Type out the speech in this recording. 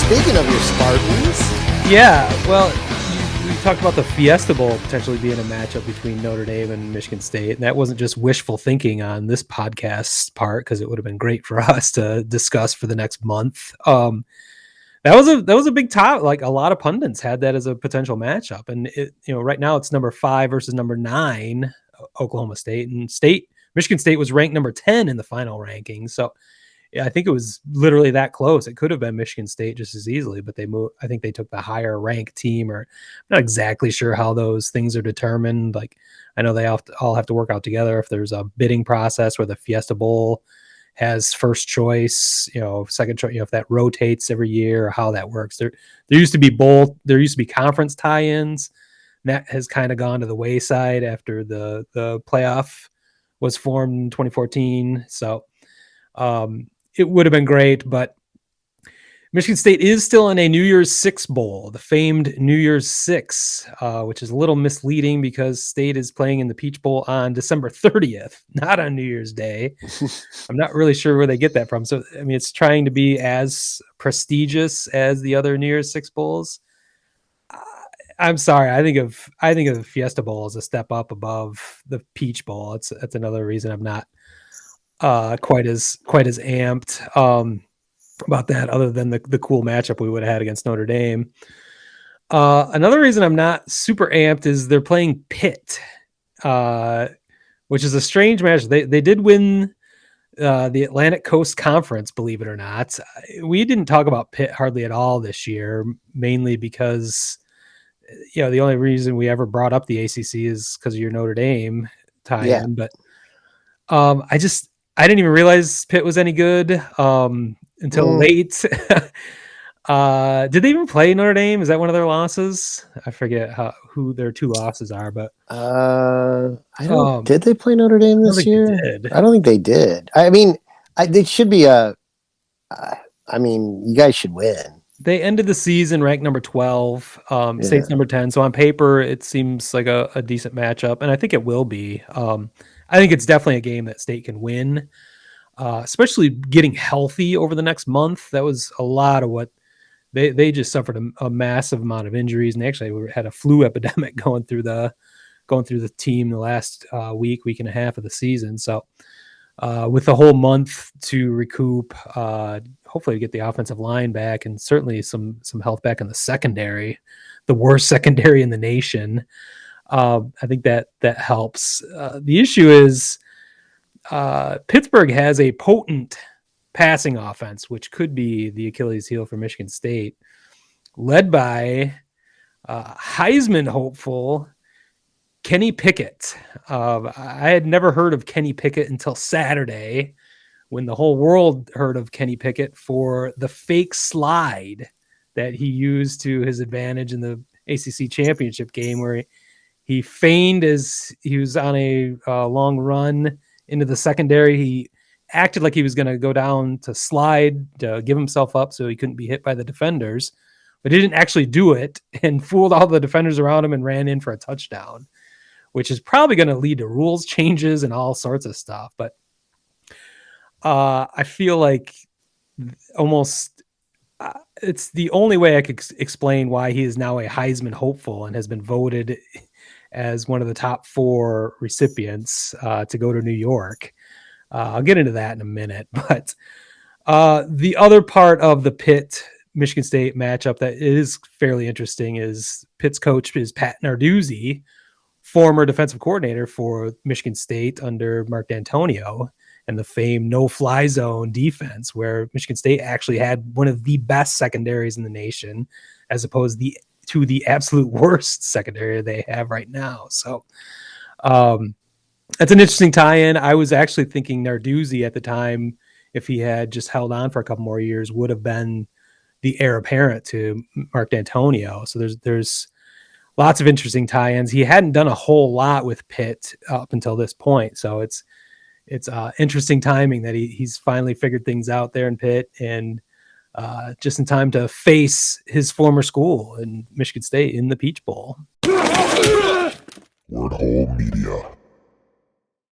speaking of your Spartans. Yeah, well, we talked about the Fiesta Bowl potentially being a matchup between Notre Dame and Michigan State, and that wasn't just wishful thinking on this podcast's part because it would have been great for us to discuss for the next month. That was a big top. Like a lot of pundits had that as a potential matchup, and right now it's number 5 versus number 9, Oklahoma State, and Michigan State was ranked number 10 in the final ranking, so. Yeah, I think it was literally that close. It could have been Michigan State just as easily, but I think they took the higher ranked team, or I'm not exactly sure how those things are determined. Like, I know they all have to work out together. If there's a bidding process where the Fiesta Bowl has first choice, second choice, if that rotates every year, or how that works. There used to be conference tie-ins. That has kind of gone to the wayside after the playoff was formed in 2014. So, it would have been great, but Michigan State is still in a New Year's Six Bowl, the famed New Year's Six, which is a little misleading because State is playing in the Peach Bowl on December 30th, not on New Year's Day. I'm not really sure where they get that from. So, I mean, it's trying to be as prestigious as the other New Year's Six Bowls. I'm sorry. I think of the Fiesta Bowl as a step up above the Peach Bowl. That's another reason I'm not quite as amped about that, other than the cool matchup we would have had against Notre Dame. Another reason I'm not super amped is they're playing Pitt, which is a strange match. They did win the Atlantic Coast Conference, believe it or not. We didn't talk about Pitt hardly at all this year, mainly because the only reason we ever brought up the ACC is because of your Notre Dame tie-in. Yeah. But I didn't even realize Pitt was any good until late. Did they even play Notre Dame? Is that one of their losses? I forget who their 2 losses are, but I don't. Did they play Notre Dame this year? I don't think they did. I mean, they should be you guys should win. They ended the season ranked number 12. State's number 10. So on paper, it seems like a decent matchup, and I think it will be. I think it's definitely a game that State can win, especially getting healthy over the next month. That was a lot of what they just suffered a massive amount of injuries, and they actually had a flu epidemic going through the team the last week and a half of the season. So with the whole month to recoup, hopefully get the offensive line back, and certainly some health back in the secondary, the worst secondary in the nation. I think that helps. The issue is Pittsburgh has a potent passing offense, which could be the Achilles heel for Michigan State, led by Heisman hopeful Kenny Pickett. I had never heard of Kenny Pickett until Saturday, when the whole world heard of Kenny Pickett for the fake slide that he used to his advantage in the ACC championship game, where he feigned as he was on a long run into the secondary. He acted like he was going to go down to slide to give himself up so he couldn't be hit by the defenders, but he didn't actually do it, and fooled all the defenders around him and ran in for a touchdown, which is probably going to lead to rules changes and all sorts of stuff. But I feel like almost it's the only way I could explain why he is now a Heisman hopeful and has been voted as one of the top 4 recipients to go to New York. I'll get into that in a minute. But the other part of the Pitt-Michigan State matchup that is fairly interesting is Pitt's coach is Pat Narduzzi, former defensive coordinator for Michigan State under Mark D'Antonio, and the famed no-fly zone defense, where Michigan State actually had one of the best secondaries in the nation, as opposed to the absolute worst secondary they have right now. So that's an interesting tie-in. I was actually thinking Narduzzi at the time, if he had just held on for a couple more years, would have been the heir apparent to Mark D'Antonio. So there's lots of interesting tie-ins. He hadn't done a whole lot with Pitt up until this point, so it's interesting timing that he's finally figured things out there in Pitt, and just in time to face his former school in Michigan State in the Peach Bowl. Word Hole Media.